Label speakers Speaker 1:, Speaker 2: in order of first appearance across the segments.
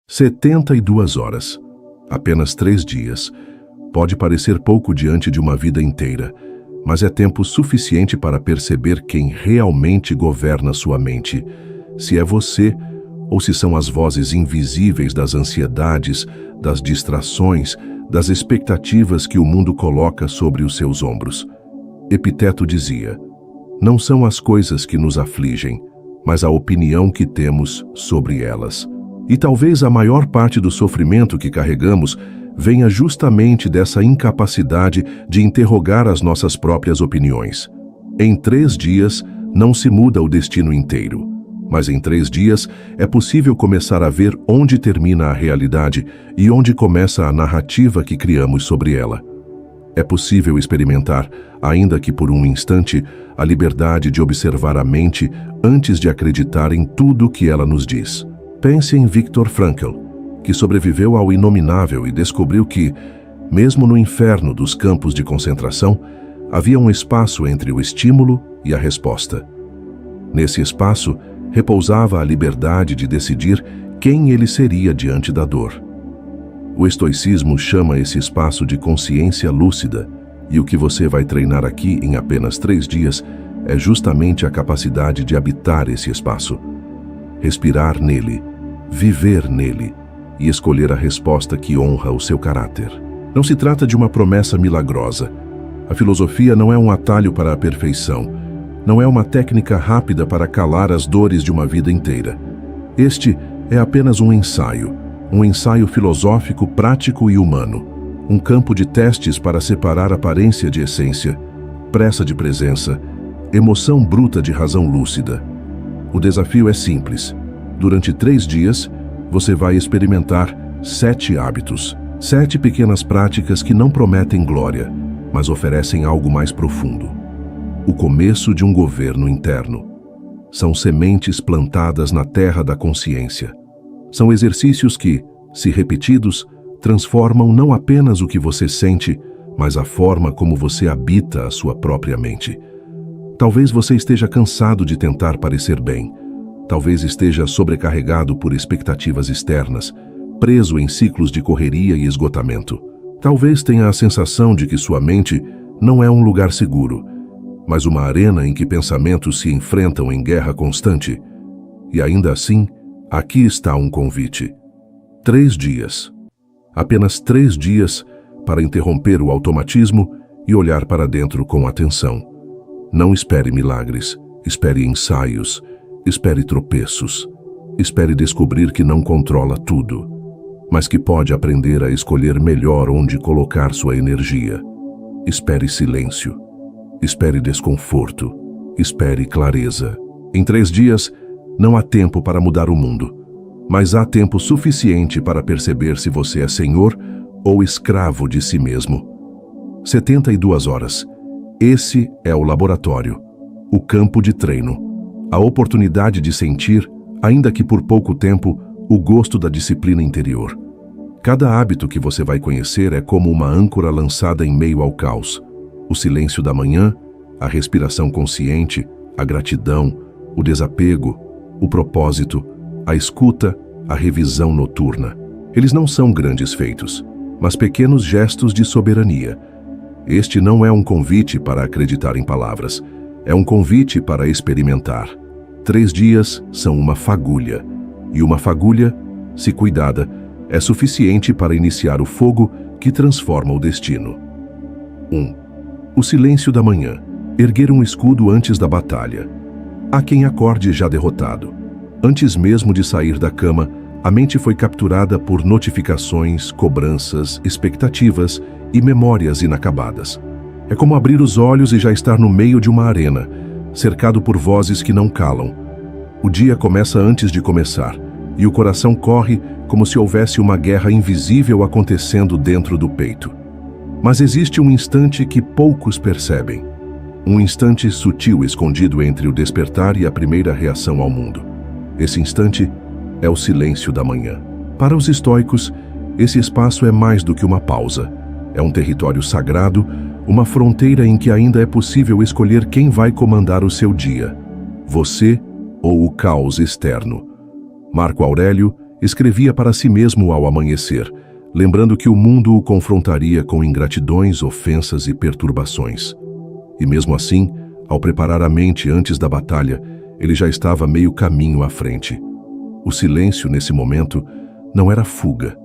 Speaker 1: 72 horas. Apenas 3 dias. Pode parecer pouco diante de uma vida inteira, mas é tempo suficiente para perceber quem realmente governa sua mente. Se é você, ou se são as vozes invisíveis das ansiedades, das distrações, das expectativas que o mundo coloca sobre os seus ombros. Epiteto dizia: não são as coisas que nos afligem, mas a opinião que temos sobre elas. E talvez a maior parte do sofrimento que carregamos venha justamente dessa incapacidade de interrogar as nossas próprias opiniões. Em 3 dias não se muda o destino inteiro, mas em 3 dias é possível começar a ver onde termina a realidade e onde começa a narrativa que criamos sobre ela. É possível experimentar, ainda que por um instante, a liberdade de observar a mente antes de acreditar em tudo o que ela nos diz. Pense em Viktor Frankl, que sobreviveu ao inominável e descobriu que, mesmo no inferno dos campos de concentração, havia um espaço entre o estímulo e a resposta. Nesse espaço, repousava a liberdade de decidir quem ele seria diante da dor. O estoicismo chama esse espaço de consciência lúcida, e o que você vai treinar aqui em apenas 3 dias é justamente a capacidade de habitar esse espaço. Respirar nele, viver nele e escolher a resposta que honra o seu caráter. Não se trata de uma promessa milagrosa. A filosofia não é um atalho para a perfeição. Não é uma técnica rápida para calar as dores de uma vida inteira. Este é apenas um ensaio filosófico, prático e humano. Um campo de testes para separar aparência de essência, pressa de presença, emoção bruta de razão lúcida. O desafio é simples. Durante 3 dias, você vai experimentar 7 hábitos, 7 pequenas práticas que não prometem glória, mas oferecem algo mais profundo. O começo de um governo interno. São sementes plantadas na terra da consciência. São exercícios que, se repetidos, transformam não apenas o que você sente, mas a forma como você habita a sua própria mente. Talvez você esteja cansado de tentar parecer bem. Talvez esteja sobrecarregado por expectativas externas, preso em ciclos de correria e esgotamento. Talvez tenha a sensação de que sua mente não é um lugar seguro, mas uma arena em que pensamentos se enfrentam em guerra constante. E ainda assim, aqui está um convite. 3 dias. Apenas 3 dias para interromper o automatismo e olhar para dentro com atenção. Não espere milagres, espere ensaios, espere tropeços, espere descobrir que não controla tudo, mas que pode aprender a escolher melhor onde colocar sua energia. Espere silêncio, espere desconforto, espere clareza. Em 3 dias, não há tempo para mudar o mundo, mas há tempo suficiente para perceber se você é senhor ou escravo de si mesmo. 72 horas. Esse é o laboratório, o campo de treino, a oportunidade de sentir, ainda que por pouco tempo, o gosto da disciplina interior. Cada hábito que você vai conhecer é como uma âncora lançada em meio ao caos. O silêncio da manhã, a respiração consciente, a gratidão, o desapego, o propósito, a escuta, a revisão noturna. Eles não são grandes feitos, mas pequenos gestos de soberania. Este não é um convite para acreditar em palavras, é um convite para experimentar. 3 dias são uma fagulha, e uma fagulha, se cuidada, é suficiente para iniciar o fogo que transforma o destino. 1. O silêncio da manhã. Erguer um escudo antes da batalha. Há quem acorde já derrotado. Antes mesmo de sair da cama, a mente foi capturada por notificações, cobranças, expectativas e memórias inacabadas. É como abrir os olhos e já estar no meio de uma arena, cercado por vozes que não calam. O dia começa antes de começar, e o coração corre como se houvesse uma guerra invisível acontecendo dentro do peito. Mas existe um instante que poucos percebem. Um instante sutil escondido entre o despertar e a primeira reação ao mundo. Esse instante é o silêncio da manhã. Para os estoicos, esse espaço é mais do que uma pausa. É um território sagrado, uma fronteira em que ainda é possível escolher quem vai comandar o seu dia, você ou o caos externo. Marco Aurélio, Escrevia para si mesmo ao amanhecer, lembrando que o mundo o confrontaria com ingratidões, ofensas e perturbações. E mesmo assim, ao preparar a mente antes da batalha, ele já estava meio caminho à frente. O silêncio, nesse momento, não era fuga,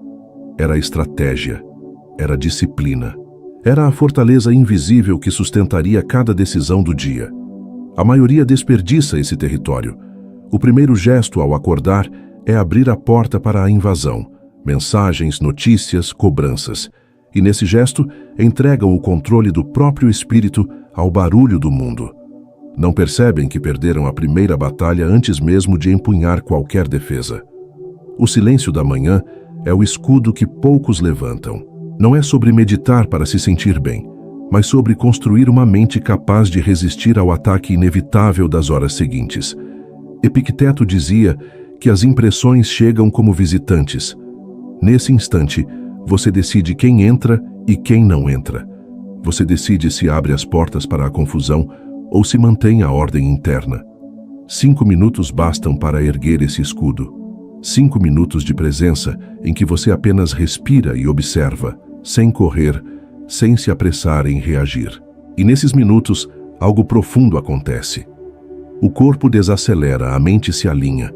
Speaker 1: era estratégia, era disciplina. Era a fortaleza invisível que sustentaria cada decisão do dia. A maioria desperdiça esse território. O primeiro gesto ao acordar é abrir a porta para a invasão, mensagens, notícias, cobranças. E nesse gesto, entregam o controle do próprio espírito ao barulho do mundo. Não percebem que perderam a primeira batalha antes mesmo de empunhar qualquer defesa. O silêncio da manhã é o escudo que poucos levantam. Não é sobre meditar para se sentir bem, mas sobre construir uma mente capaz de resistir ao ataque inevitável das horas seguintes. Epicteto dizia que as impressões chegam como visitantes. Nesse instante, você decide quem entra e quem não entra. Você decide se abre as portas para a confusão ou se mantém a ordem interna. 5 minutos bastam para erguer esse escudo. 5 minutos de presença em que você apenas respira e observa, sem correr, sem se apressar em reagir. E nesses minutos, algo profundo acontece. O corpo desacelera, a mente se alinha,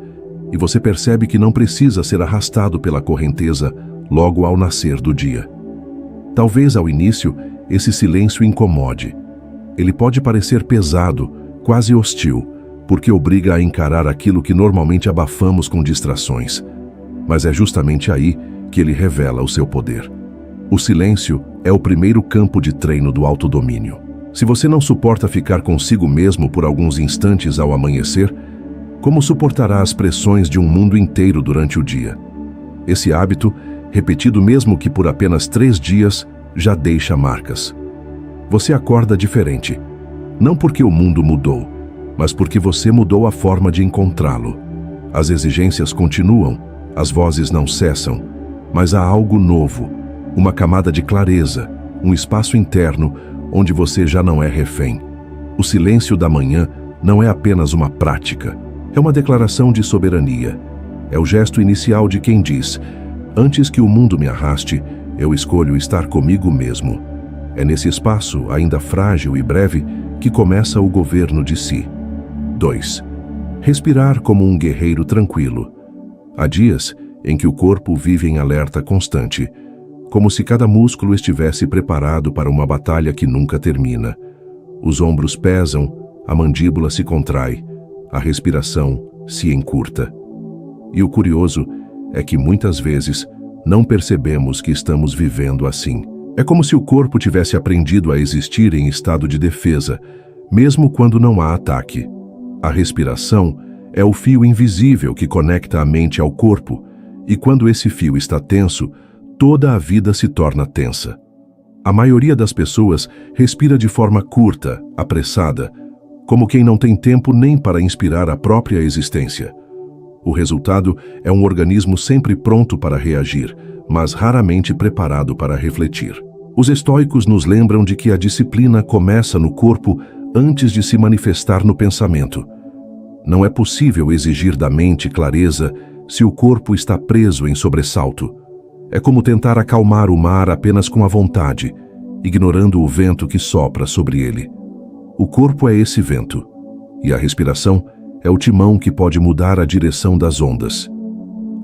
Speaker 1: e você percebe que não precisa ser arrastado pela correnteza logo ao nascer do dia. Talvez ao início, esse silêncio incomode. Ele pode parecer pesado, quase hostil, porque obriga a encarar aquilo que normalmente abafamos com distrações. Mas é justamente aí que ele revela o seu poder. O silêncio é o primeiro campo de treino do autodomínio. Se você não suporta ficar consigo mesmo por alguns instantes ao amanhecer, como suportará as pressões de um mundo inteiro durante o dia? Esse hábito, repetido mesmo que por apenas 3 dias, já deixa marcas. Você acorda diferente, não porque o mundo mudou, mas porque você mudou a forma de encontrá-lo. As exigências continuam, as vozes não cessam, mas há algo novo, uma camada de clareza, um espaço interno onde você já não é refém. O silêncio da manhã não é apenas uma prática, é uma declaração de soberania. É o gesto inicial de quem diz: antes que o mundo me arraste, eu escolho estar comigo mesmo. É nesse espaço, ainda frágil e breve, que começa o governo de si. 2. Respirar como um guerreiro tranquilo. Há dias em que o corpo vive em alerta constante, como se cada músculo estivesse preparado para uma batalha que nunca termina. Os ombros pesam, a mandíbula se contrai, a respiração se encurta. E o curioso é que muitas vezes não percebemos que estamos vivendo assim. É como se o corpo tivesse aprendido a existir em estado de defesa, mesmo quando não há ataque. A respiração é o fio invisível que conecta a mente ao corpo, e quando esse fio está tenso, toda a vida se torna tensa. A maioria das pessoas respira de forma curta, apressada, como quem não tem tempo nem para inspirar a própria existência. O resultado é um organismo sempre pronto para reagir, mas raramente preparado para refletir. Os estoicos nos lembram de que a disciplina começa no corpo antes de se manifestar no pensamento. Não é possível exigir da mente clareza se o corpo está preso em sobressalto. É como tentar acalmar o mar apenas com a vontade, ignorando o vento que sopra sobre ele. O corpo é esse vento, e a respiração é o timão que pode mudar a direção das ondas.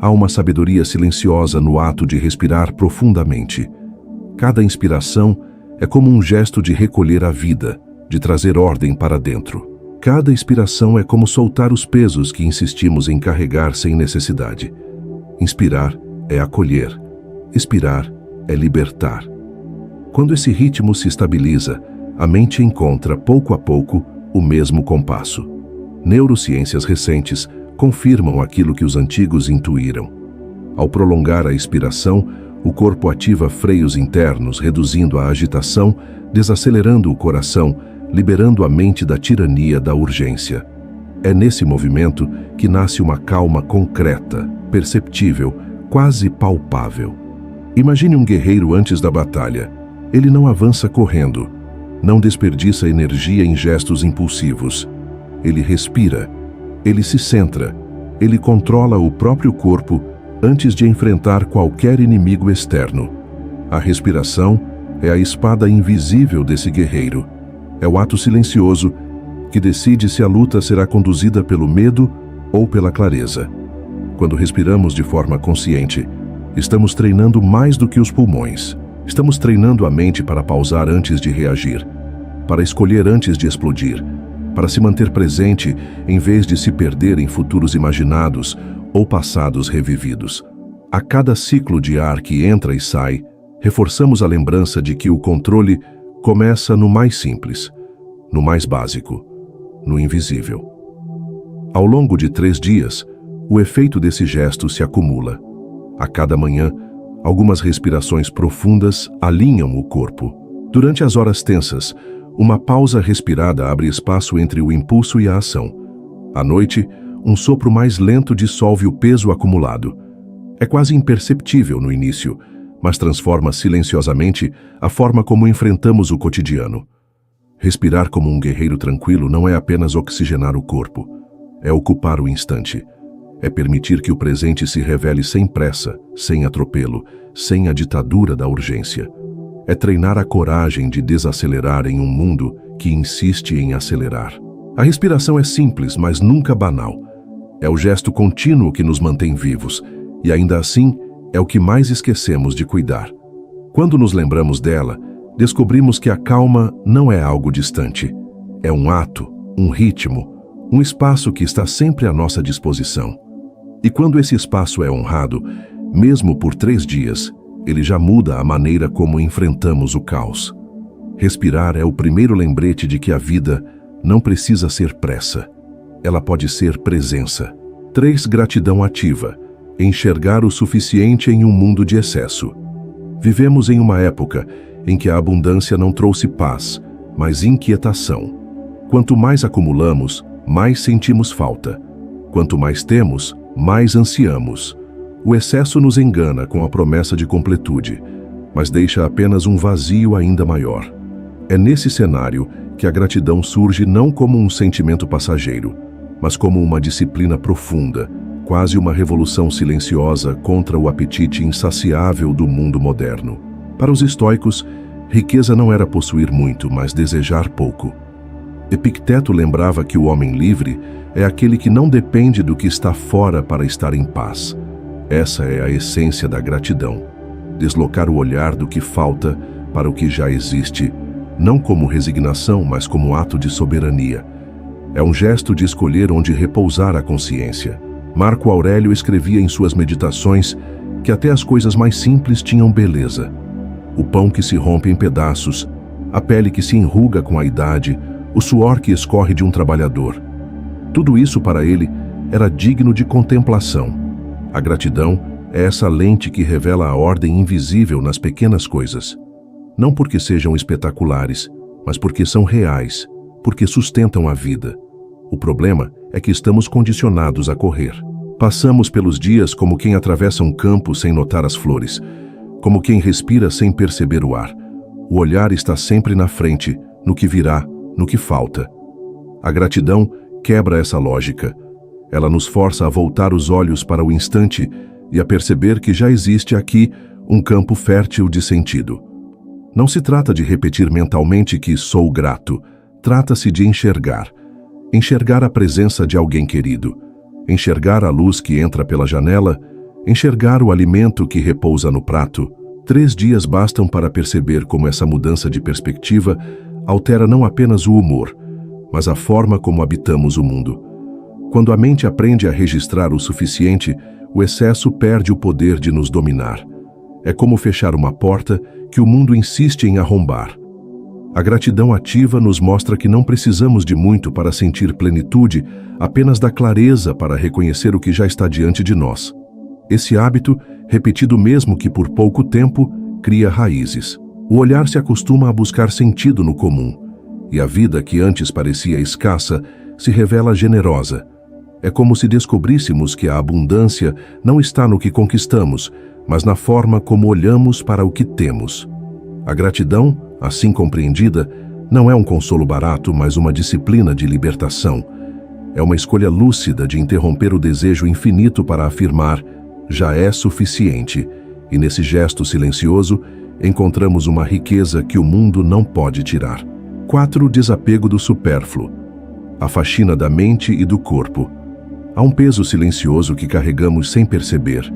Speaker 1: Há uma sabedoria silenciosa no ato de respirar profundamente. Cada inspiração é como um gesto de recolher a vida, de trazer ordem para dentro. Cada expiração é como soltar os pesos que insistimos em carregar sem necessidade. Inspirar é acolher, expirar é libertar. Quando esse ritmo se estabiliza, a mente encontra, pouco a pouco, o mesmo compasso. Neurociências recentes confirmam aquilo que os antigos intuíram. Ao prolongar a expiração, o corpo ativa freios internos, reduzindo a agitação, desacelerando o coração, liberando a mente da tirania da urgência. É nesse movimento que nasce uma calma concreta, perceptível, quase palpável. Imagine um guerreiro antes da batalha. Ele não avança correndo, não desperdiça energia em gestos impulsivos. Ele respira, ele se centra, ele controla o próprio corpo antes de enfrentar qualquer inimigo externo. A respiração é a espada invisível desse guerreiro. É o ato silencioso que decide se a luta será conduzida pelo medo ou pela clareza. Quando respiramos de forma consciente, estamos treinando mais do que os pulmões. Estamos treinando a mente para pausar antes de reagir, para escolher antes de explodir, para se manter presente em vez de se perder em futuros imaginados ou passados revividos. A cada ciclo de ar que entra e sai, reforçamos a lembrança de que o controle começa no mais simples, no mais básico, no invisível. Ao longo de 3 dias, o efeito desse gesto se acumula. A cada manhã, algumas respirações profundas alinham o corpo. Durante as horas tensas, uma pausa respirada abre espaço entre o impulso e a ação. À noite, um sopro mais lento dissolve o peso acumulado. É quase imperceptível no início, mas transforma silenciosamente a forma como enfrentamos o cotidiano. Respirar como um guerreiro tranquilo não é apenas oxigenar o corpo, é ocupar o instante. É permitir que o presente se revele sem pressa, sem atropelo, sem a ditadura da urgência. É treinar a coragem de desacelerar em um mundo que insiste em acelerar. A respiração é simples, mas nunca banal. É o gesto contínuo que nos mantém vivos, e ainda assim é o que mais esquecemos de cuidar. Quando nos lembramos dela, descobrimos que a calma não é algo distante. É um ato, um ritmo, um espaço que está sempre à nossa disposição. E quando esse espaço é honrado, mesmo por 3 dias, ele já muda a maneira como enfrentamos o caos. Respirar é o primeiro lembrete de que a vida não precisa ser pressa. Ela pode ser presença. 3. Gratidão ativa. Enxergar o suficiente em um mundo de excesso. Vivemos em uma época em que a abundância não trouxe paz, mas inquietação. Quanto mais acumulamos, mais sentimos falta. Quanto mais temos, mais ansiamos. O excesso nos engana com a promessa de completude, mas deixa apenas um vazio ainda maior. É nesse cenário que a gratidão surge não como um sentimento passageiro, mas como uma disciplina profunda, quase uma revolução silenciosa contra o apetite insaciável do mundo moderno. Para os estoicos, riqueza não era possuir muito, mas desejar pouco. Epicteto lembrava que o homem livre é aquele que não depende do que está fora para estar em paz. Essa é a essência da gratidão. Deslocar o olhar do que falta para o que já existe, não como resignação, mas como ato de soberania. É um gesto de escolher onde repousar a consciência. Marco Aurélio escrevia em suas meditações que até as coisas mais simples tinham beleza. O pão que se rompe em pedaços, a pele que se enruga com a idade, o suor que escorre de um trabalhador. Tudo isso para ele era digno de contemplação. A gratidão é essa lente que revela a ordem invisível nas pequenas coisas. Não porque sejam espetaculares, mas porque são reais, porque sustentam a vida. O problema é que estamos condicionados a correr. Passamos pelos dias como quem atravessa um campo sem notar as flores, como quem respira sem perceber o ar. O olhar está sempre na frente, no que virá, no que falta. A gratidão quebra essa lógica. Ela nos força a voltar os olhos para o instante e a perceber que já existe aqui um campo fértil de sentido. Não se trata de repetir mentalmente que sou grato. Trata-se de enxergar. Enxergar a presença de alguém querido. Enxergar a luz que entra pela janela. Enxergar o alimento que repousa no prato. 3 dias bastam para perceber como essa mudança de perspectiva altera não apenas o humor, mas a forma como habitamos o mundo. Quando a mente aprende a registrar o suficiente, o excesso perde o poder de nos dominar. É como fechar uma porta que o mundo insiste em arrombar. A gratidão ativa nos mostra que não precisamos de muito para sentir plenitude, apenas da clareza para reconhecer o que já está diante de nós. Esse hábito, repetido mesmo que por pouco tempo, cria raízes. O olhar se acostuma a buscar sentido no comum, e a vida que antes parecia escassa se revela generosa. É como se descobríssemos que a abundância não está no que conquistamos, mas na forma como olhamos para o que temos. A gratidão, assim compreendida, não é um consolo barato, mas uma disciplina de libertação. É uma escolha lúcida de interromper o desejo infinito para afirmar: já é suficiente, e nesse gesto silencioso encontramos uma riqueza que o mundo não pode tirar. 4. Desapego do supérfluo. A faxina da mente e do corpo. Há um peso silencioso que carregamos sem perceber.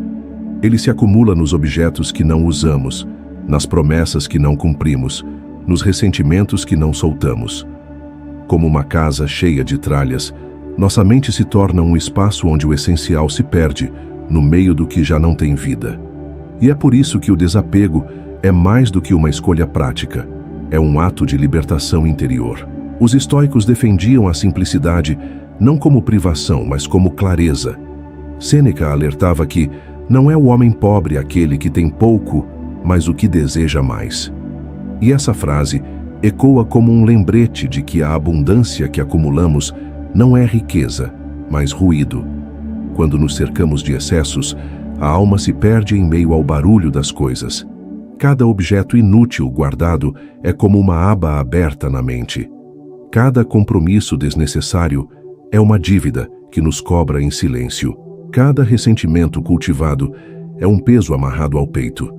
Speaker 1: Ele se acumula nos objetos que não usamos, nas promessas que não cumprimos, nos ressentimentos que não soltamos. Como uma casa cheia de tralhas, nossa mente se torna um espaço onde o essencial se perde, no meio do que já não tem vida. E é por isso que o desapego é mais do que uma escolha prática, é um ato de libertação interior. Os estoicos defendiam a simplicidade não como privação, mas como clareza. Sêneca alertava que não é o homem pobre aquele que tem pouco, mas o que deseja mais. E essa frase ecoa como um lembrete de que a abundância que acumulamos não é riqueza, mas ruído. Quando nos cercamos de excessos, a alma se perde em meio ao barulho das coisas. Cada objeto inútil guardado é como uma aba aberta na mente. Cada compromisso desnecessário é uma dívida que nos cobra em silêncio. Cada ressentimento cultivado é um peso amarrado ao peito.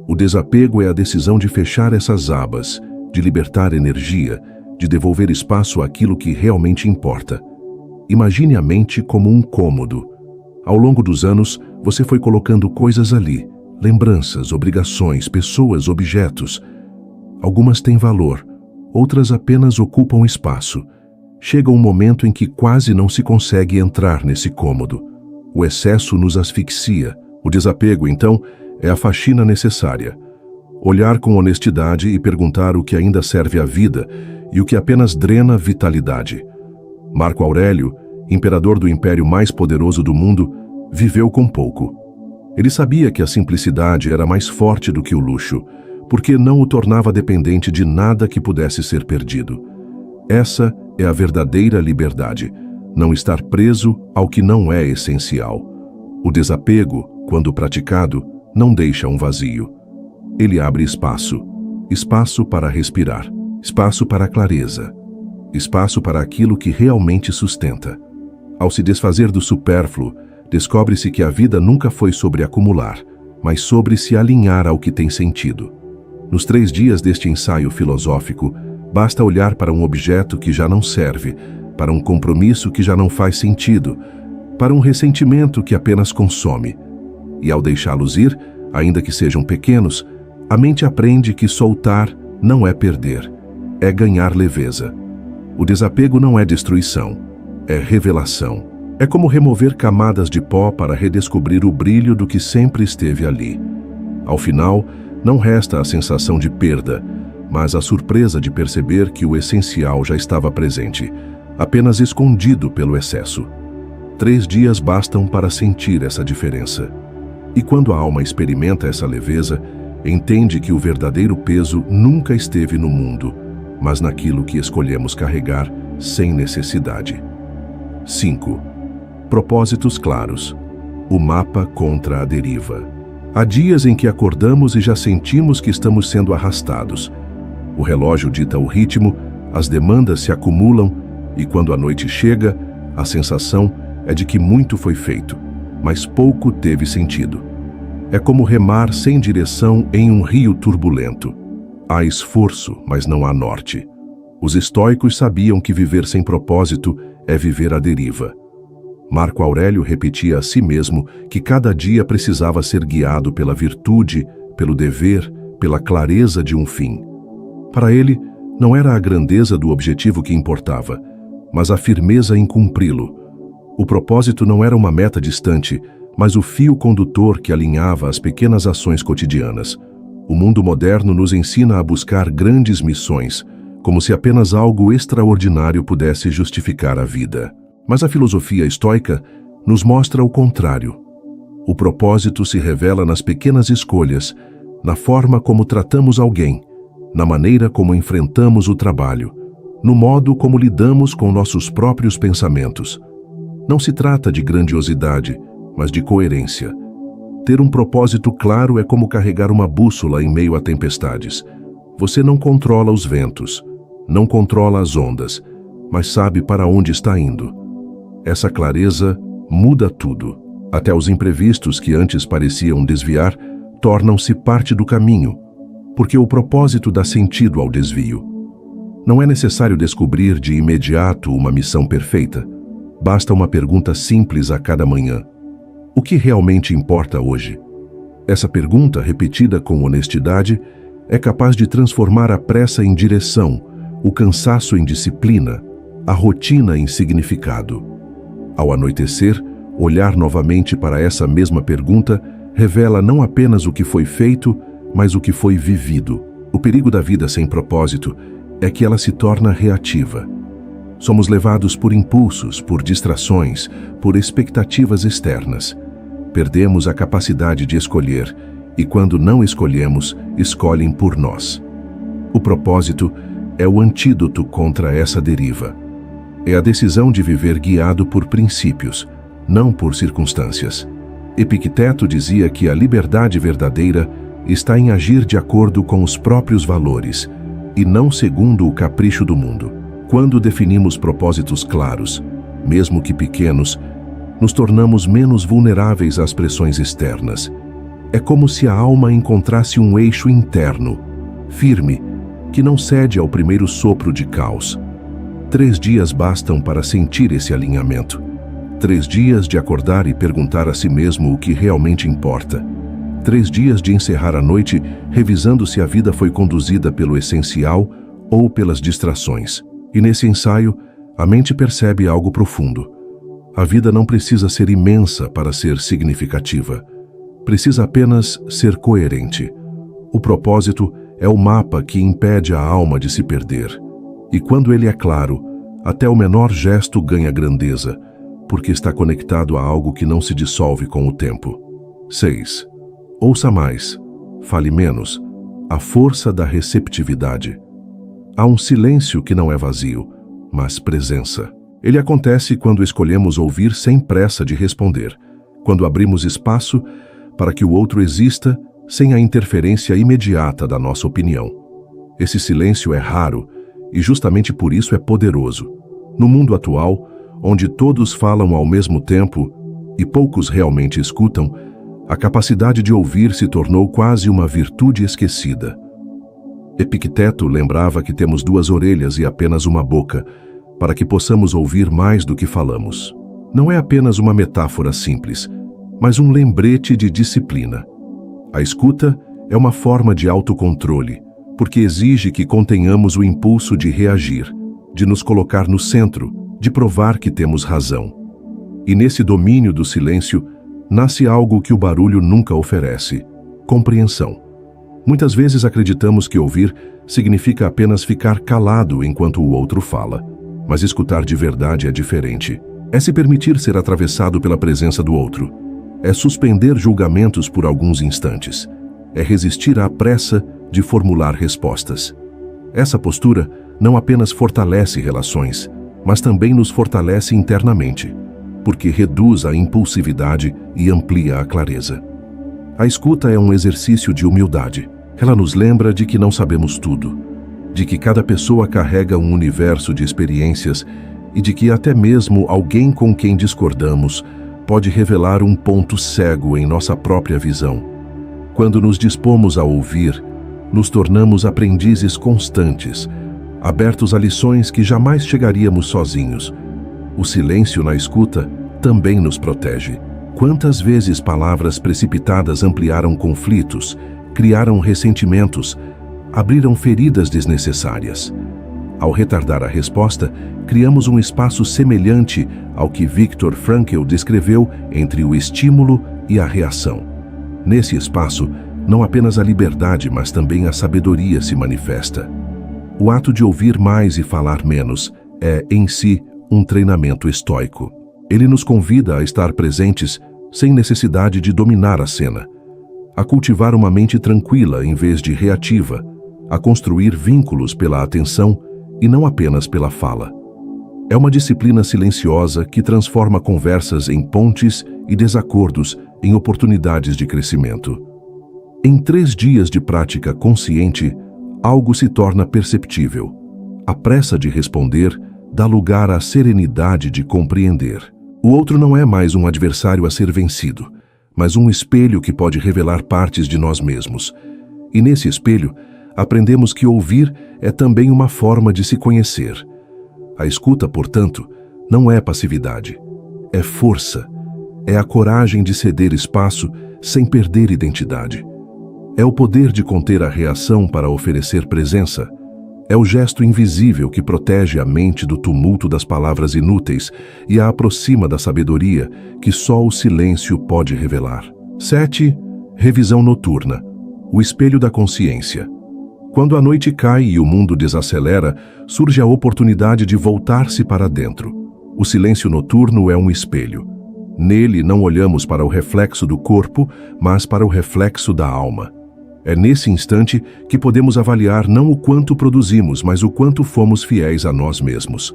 Speaker 1: O desapego é a decisão de fechar essas abas, de libertar energia, de devolver espaço àquilo que realmente importa. Imagine a mente como um cômodo. Ao longo dos anos, você foi colocando coisas ali, lembranças, obrigações, pessoas, objetos. Algumas têm valor, outras apenas ocupam espaço. Chega um momento em que quase não se consegue entrar nesse cômodo. O excesso nos asfixia. O desapego, então, é a faxina necessária. Olhar com honestidade e perguntar o que ainda serve à vida e o que apenas drena vitalidade. Marco Aurélio, imperador do império mais poderoso do mundo, viveu com pouco. Ele sabia que a simplicidade era mais forte do que o luxo, porque não o tornava dependente de nada que pudesse ser perdido. Essa é a verdadeira liberdade, não estar preso ao que não é essencial. O desapego, quando praticado, não deixa um vazio. Ele abre espaço, espaço para respirar, espaço para a clareza, espaço para aquilo que realmente sustenta. Ao se desfazer do supérfluo, descobre-se que a vida nunca foi sobre acumular, mas sobre se alinhar ao que tem sentido. Nos 3 dias deste ensaio filosófico, basta olhar para um objeto que já não serve, para um compromisso que já não faz sentido, para um ressentimento que apenas consome. E ao deixá-los ir, ainda que sejam pequenos, a mente aprende que soltar não é perder, é ganhar leveza. O desapego não é destruição, é revelação. É como remover camadas de pó para redescobrir o brilho do que sempre esteve ali. Ao final, não resta a sensação de perda, mas a surpresa de perceber que o essencial já estava presente, apenas escondido pelo excesso. 3 dias bastam para sentir essa diferença. E quando a alma experimenta essa leveza, entende que o verdadeiro peso nunca esteve no mundo, mas naquilo que escolhemos carregar sem necessidade. 5. Propósitos claros. O mapa contra a deriva. Há dias em que acordamos e já sentimos que estamos sendo arrastados. O relógio dita o ritmo, as demandas se acumulam e quando a noite chega, a sensação é de que muito foi feito, mas pouco teve sentido. É como remar sem direção em um rio turbulento. Há esforço, mas não há norte. Os estoicos sabiam que viver sem propósito é viver à deriva. Marco Aurélio repetia a si mesmo que cada dia precisava ser guiado pela virtude, pelo dever, pela clareza de um fim. Para ele, não era a grandeza do objetivo que importava, mas a firmeza em cumpri-lo. O propósito não era uma meta distante, mas o fio condutor que alinhava as pequenas ações cotidianas. O mundo moderno nos ensina a buscar grandes missões, como se apenas algo extraordinário pudesse justificar a vida. Mas a filosofia estoica nos mostra o contrário. O propósito se revela nas pequenas escolhas, na forma como tratamos alguém, na maneira como enfrentamos o trabalho, no modo como lidamos com nossos próprios pensamentos. Não se trata de grandiosidade, mas de coerência. Ter um propósito claro é como carregar uma bússola em meio a tempestades. Você não controla os ventos, não controla as ondas, mas sabe para onde está indo. Essa clareza muda tudo. Até os imprevistos que antes pareciam desviar tornam-se parte do caminho, porque o propósito dá sentido ao desvio. Não é necessário descobrir de imediato uma missão perfeita. Basta uma pergunta simples a cada manhã. O que realmente importa hoje? Essa pergunta, repetida com honestidade, é capaz de transformar a pressa em direção, o cansaço em disciplina, a rotina em significado. Ao anoitecer, olhar novamente para essa mesma pergunta revela não apenas o que foi feito, mas o que foi vivido. O perigo da vida sem propósito é que ela se torna reativa. Somos levados por impulsos, por distrações, por expectativas externas. Perdemos a capacidade de escolher, e quando não escolhemos, escolhem por nós. O propósito é o antídoto contra essa deriva. É a decisão de viver guiado por princípios, não por circunstâncias. Epicteto dizia que a liberdade verdadeira está em agir de acordo com os próprios valores, e não segundo o capricho do mundo. Quando definimos propósitos claros, mesmo que pequenos, nos tornamos menos vulneráveis às pressões externas. É como se a alma encontrasse um eixo interno, firme, que não cede ao primeiro sopro de caos. 3 dias bastam para sentir esse alinhamento. 3 dias de acordar e perguntar a si mesmo o que realmente importa. 3 dias de encerrar a noite revisando se a vida foi conduzida pelo essencial ou pelas distrações. E nesse ensaio, a mente percebe algo profundo. A vida não precisa ser imensa para ser significativa. Precisa apenas ser coerente. O propósito é o mapa que impede a alma de se perder. E quando ele é claro, até o menor gesto ganha grandeza, porque está conectado a algo que não se dissolve com o tempo. 6. Ouça mais, fale menos. A força da receptividade. Há um silêncio que não é vazio, mas presença. Ele acontece quando escolhemos ouvir sem pressa de responder, quando abrimos espaço para que o outro exista sem a interferência imediata da nossa opinião. Esse silêncio é raro e justamente por isso é poderoso. No mundo atual, onde todos falam ao mesmo tempo e poucos realmente escutam, a capacidade de ouvir se tornou quase uma virtude esquecida. Epicteto lembrava que temos 2 orelhas e apenas uma boca, para que possamos ouvir mais do que falamos. Não é apenas uma metáfora simples, mas um lembrete de disciplina. A escuta é uma forma de autocontrole, porque exige que contenhamos o impulso de reagir, de nos colocar no centro, de provar que temos razão. E nesse domínio do silêncio, nasce algo que o barulho nunca oferece: compreensão. Muitas vezes acreditamos que ouvir significa apenas ficar calado enquanto o outro fala, mas escutar de verdade é diferente. É se permitir ser atravessado pela presença do outro. É suspender julgamentos por alguns instantes. É resistir à pressa de formular respostas. Essa postura não apenas fortalece relações, mas também nos fortalece internamente, porque reduz a impulsividade e amplia a clareza. A escuta é um exercício de humildade. Ela nos lembra de que não sabemos tudo, de que cada pessoa carrega um universo de experiências e de que até mesmo alguém com quem discordamos pode revelar um ponto cego em nossa própria visão. Quando nos dispomos a ouvir, nos tornamos aprendizes constantes, abertos a lições que jamais chegaríamos sozinhos. O silêncio na escuta também nos protege. Quantas vezes palavras precipitadas ampliaram conflitos, criaram ressentimentos, abriram feridas desnecessárias. Ao retardar a resposta, criamos um espaço semelhante ao que Viktor Frankl descreveu entre o estímulo e a reação. Nesse espaço, não apenas a liberdade, mas também a sabedoria se manifesta. O ato de ouvir mais e falar menos é, em si, um treinamento estoico. Ele nos convida a estar presentes sem necessidade de dominar a cena, a cultivar uma mente tranquila em vez de reativa, a construir vínculos pela atenção e não apenas pela fala. É uma disciplina silenciosa que transforma conversas em pontes e desacordos em oportunidades de crescimento. Em 3 dias de prática consciente, algo se torna perceptível. A pressa de responder dá lugar à serenidade de compreender. O outro não é mais um adversário a ser vencido, mas um espelho que pode revelar partes de nós mesmos. E nesse espelho, aprendemos que ouvir é também uma forma de se conhecer. A escuta, portanto, não é passividade, é força, é a coragem de ceder espaço sem perder identidade. É o poder de conter a reação para oferecer presença. É o gesto invisível que protege a mente do tumulto das palavras inúteis e a aproxima da sabedoria que só o silêncio pode revelar. 7. Revisão noturna. O espelho da consciência. Quando a noite cai e o mundo desacelera, surge a oportunidade de voltar-se para dentro. O silêncio noturno é um espelho. Nele não olhamos para o reflexo do corpo, mas para o reflexo da alma. É nesse instante que podemos avaliar não o quanto produzimos, mas o quanto fomos fiéis a nós mesmos.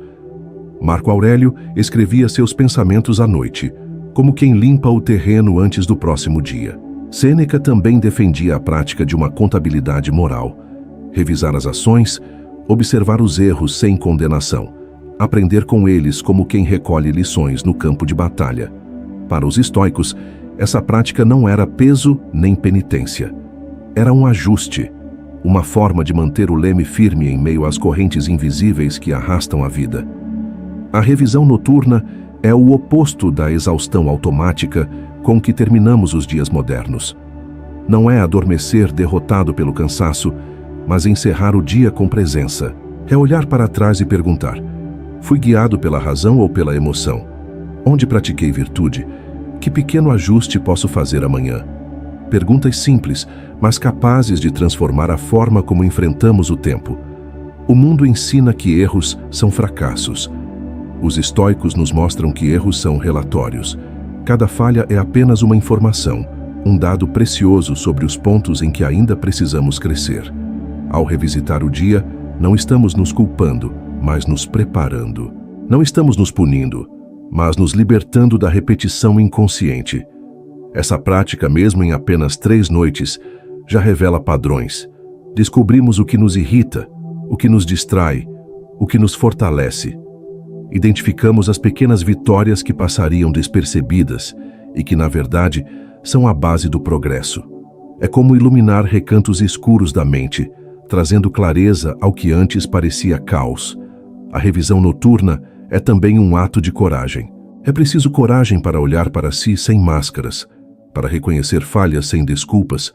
Speaker 1: Marco Aurélio escrevia seus pensamentos à noite, como quem limpa o terreno antes do próximo dia. Sêneca também defendia a prática de uma contabilidade moral. Revisar as ações, observar os erros sem condenação, aprender com eles como quem recolhe lições no campo de batalha. Para os estoicos, essa prática não era peso nem penitência. Era um ajuste, uma forma de manter o leme firme em meio às correntes invisíveis que arrastam a vida. A revisão noturna é o oposto da exaustão automática com que terminamos os dias modernos. Não é adormecer derrotado pelo cansaço, mas encerrar o dia com presença. É olhar para trás e perguntar: fui guiado pela razão ou pela emoção? Onde pratiquei virtude? Que pequeno ajuste posso fazer amanhã? Perguntas simples, mas capazes de transformar a forma como enfrentamos o tempo. O mundo ensina que erros são fracassos. Os estoicos nos mostram que erros são relatórios. Cada falha é apenas uma informação, um dado precioso sobre os pontos em que ainda precisamos crescer. Ao revisitar o dia, não estamos nos culpando, mas nos preparando. Não estamos nos punindo, mas nos libertando da repetição inconsciente. Essa prática, mesmo em apenas 3 noites, já revela padrões. Descobrimos o que nos irrita, o que nos distrai, o que nos fortalece. Identificamos as pequenas vitórias que passariam despercebidas e que, na verdade, são a base do progresso. É como iluminar recantos escuros da mente, trazendo clareza ao que antes parecia caos. A revisão noturna é também um ato de coragem. É preciso coragem para olhar para si sem máscaras, para reconhecer falhas sem desculpas,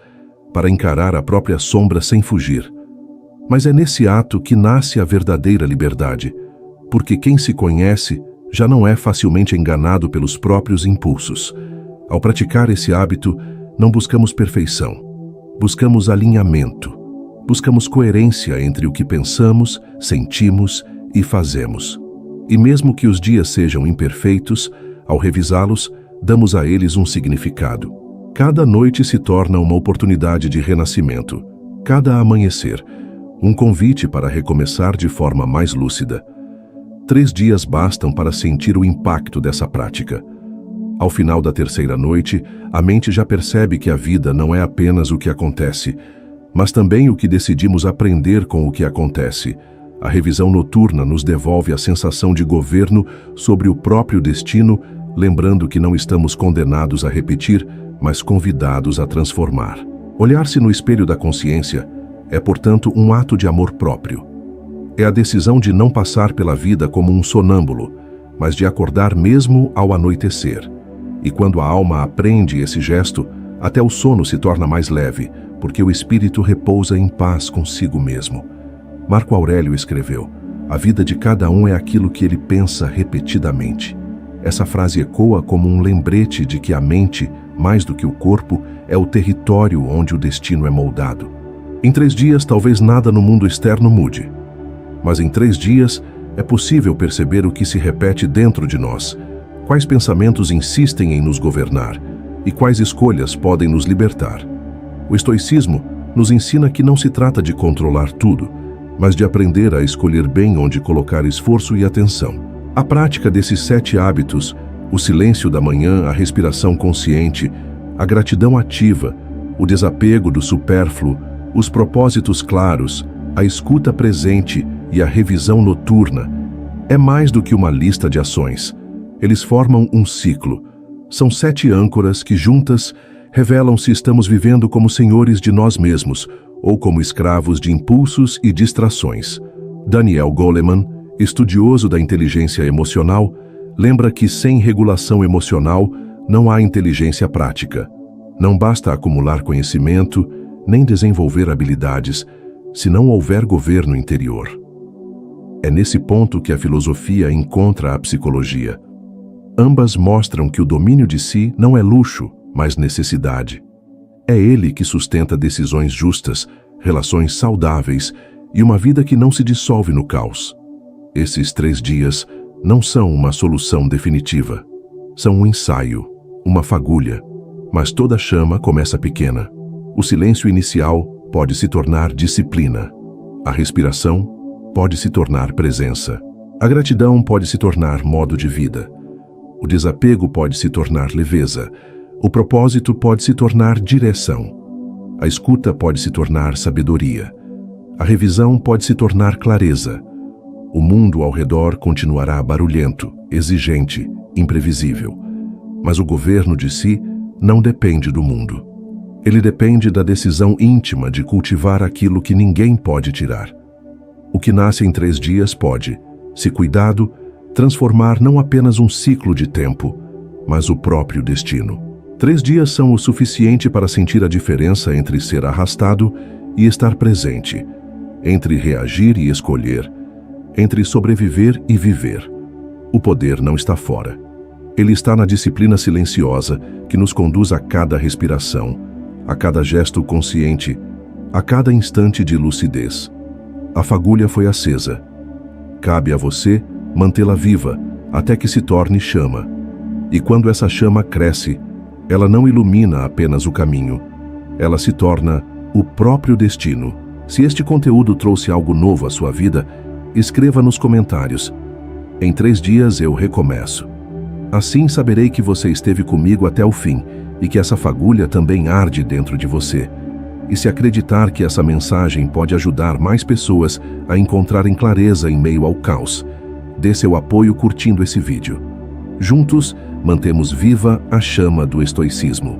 Speaker 1: para encarar a própria sombra sem fugir. Mas é nesse ato que nasce a verdadeira liberdade, porque quem se conhece já não é facilmente enganado pelos próprios impulsos. Ao praticar esse hábito, não buscamos perfeição, buscamos alinhamento, buscamos coerência entre o que pensamos, sentimos e fazemos. E mesmo que os dias sejam imperfeitos, ao revisá-los, damos a eles um significado. Cada noite se torna uma oportunidade de renascimento. Cada amanhecer, um convite para recomeçar de forma mais lúcida. 3 dias bastam para sentir o impacto dessa prática. Ao final da 3ª noite, a mente já percebe que a vida não é apenas o que acontece, mas também o que decidimos aprender com o que acontece. A revisão noturna nos devolve a sensação de governo sobre o próprio destino, lembrando que não estamos condenados a repetir, mas convidados a transformar. Olhar-se no espelho da consciência é, portanto, um ato de amor próprio. É a decisão de não passar pela vida como um sonâmbulo, mas de acordar mesmo ao anoitecer. E quando a alma aprende esse gesto, até o sono se torna mais leve, porque o espírito repousa em paz consigo mesmo. Marco Aurélio escreveu: a vida de cada um é aquilo que ele pensa repetidamente. Essa frase ecoa como um lembrete de que a mente, mais do que o corpo, é o território onde o destino é moldado. Em 3 dias, talvez nada no mundo externo mude. Mas em 3 dias, é possível perceber o que se repete dentro de nós, quais pensamentos insistem em nos governar e quais escolhas podem nos libertar. O estoicismo nos ensina que não se trata de controlar tudo, mas de aprender a escolher bem onde colocar esforço e atenção. A prática desses 7 hábitos, o silêncio da manhã, a respiração consciente, a gratidão ativa, o desapego do supérfluo, os propósitos claros, a escuta presente e a revisão noturna, é mais do que uma lista de ações. Eles formam um ciclo. São 7 âncoras que, juntas, revelam se estamos vivendo como senhores de nós mesmos ou como escravos de impulsos e distrações. Daniel Goleman, estudioso da inteligência emocional, lembra que sem regulação emocional não há inteligência prática. Não basta acumular conhecimento, nem desenvolver habilidades, se não houver governo interior. É nesse ponto que a filosofia encontra a psicologia. Ambas mostram que o domínio de si não é luxo, mas necessidade. É ele que sustenta decisões justas, relações saudáveis e uma vida que não se dissolve no caos. Esses 3 dias não são uma solução definitiva. São um ensaio, uma fagulha, mas toda chama começa pequena. O silêncio inicial pode se tornar disciplina. A respiração pode se tornar presença. A gratidão pode se tornar modo de vida. O desapego pode se tornar leveza. O propósito pode se tornar direção. A escuta pode se tornar sabedoria. A revisão pode se tornar clareza. O mundo ao redor continuará barulhento, exigente, imprevisível. Mas o governo de si não depende do mundo. Ele depende da decisão íntima de cultivar aquilo que ninguém pode tirar. O que nasce em 3 dias pode, se cuidado, transformar não apenas um ciclo de tempo, mas o próprio destino. 3 dias são o suficiente para sentir a diferença entre ser arrastado e estar presente, entre reagir e escolher, entre sobreviver e viver. O poder não está fora. Ele está na disciplina silenciosa que nos conduz a cada respiração, a cada gesto consciente, a cada instante de lucidez. A fagulha foi acesa. Cabe a você mantê-la viva até que se torne chama. E quando essa chama cresce, ela não ilumina apenas o caminho, ela se torna o próprio destino. Se este conteúdo trouxe algo novo à sua vida, escreva nos comentários. Em 3 dias eu recomeço. Assim saberei que você esteve comigo até o fim e que essa fagulha também arde dentro de você. E se acreditar que essa mensagem pode ajudar mais pessoas a encontrarem clareza em meio ao caos, dê seu apoio curtindo esse vídeo. Juntos, mantemos viva a chama do estoicismo.